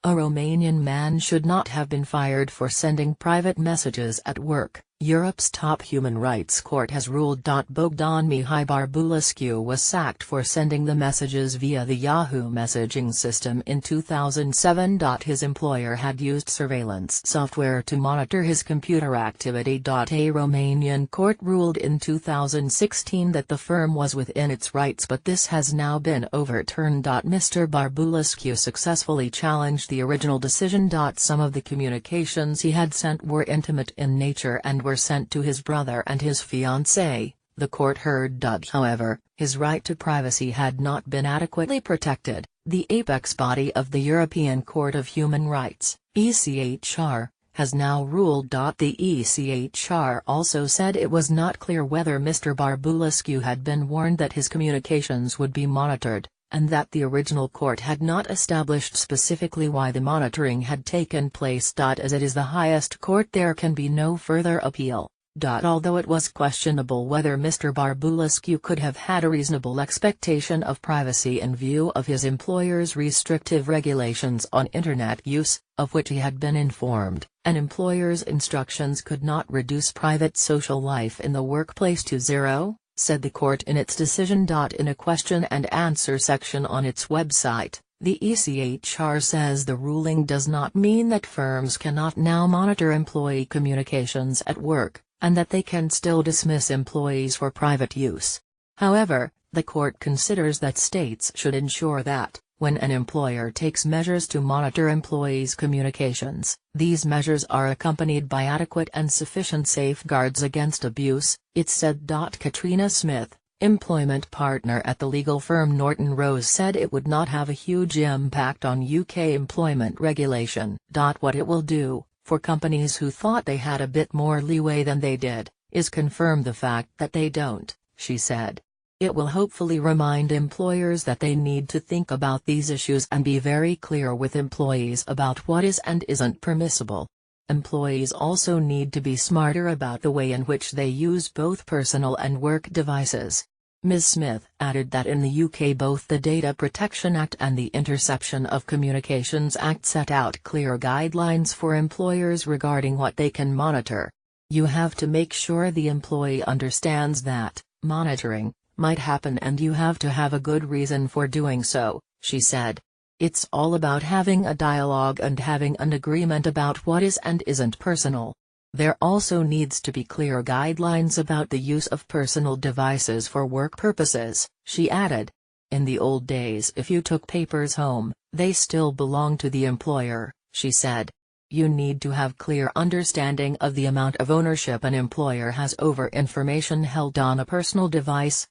A Romanian man should not have been fired for sending private messages at work, Europe's top human rights court has ruled. Bogdan Mihai Barbulescu was sacked for sending the messages via the Yahoo messaging system in 2007. His employer had used surveillance software to monitor his computer activity. A Romanian court ruled in 2016 that the firm was within its rights, but this has now been overturned. Mr. Barbulescu successfully challenged the original decision. Some of the communications he had sent were intimate in nature and were sent to his brother and his fiancée, the court heard. However, his right to privacy had not been adequately protected. The apex body of the European Court of Human Rights, ECHR, has now ruled. The ECHR also said it was not clear whether Mr. Barbulescu had been warned that his communications would be monitored, and that the original court had not established specifically why the monitoring had taken place. As it is the highest court, there can be no further appeal. Although it was questionable whether Mr. Barbulescu could have had a reasonable expectation of privacy in view of his employer's restrictive regulations on Internet use, of which he had been informed, an employer's instructions could not reduce private social life in the workplace to zero, said the court in its decision. In a question-and-answer section on its website, the ECHR says the ruling does not mean that firms cannot now monitor employee communications at work, and that they can still dismiss employees for private use. However, the court considers that states should ensure that, when an employer takes measures to monitor employees' communications, these measures are accompanied by adequate and sufficient safeguards against abuse, it said. Katrina Smith, employment partner at the legal firm Norton Rose, said it would not have a huge impact on UK employment regulation. What it will do, for companies who thought they had a bit more leeway than they did, is confirm the fact that they don't, she said. It will hopefully remind employers that they need to think about these issues and be very clear with employees about what is and isn't permissible. Employees also need to be smarter about the way in which they use both personal and work devices. Ms. Smith added that in the UK both the Data Protection Act and the Interception of Communications Act set out clear guidelines for employers regarding what they can monitor. You have to make sure the employee understands that monitoring might happen and you have to have a good reason for doing so, she said. It's all about having a dialogue and having an agreement about what is and isn't personal. There also needs to be clear guidelines about the use of personal devices for work purposes, she added. In the old days, if you took papers home, they still belong to the employer, she said. You need to have clear understanding of the amount of ownership an employer has over information held on a personal device.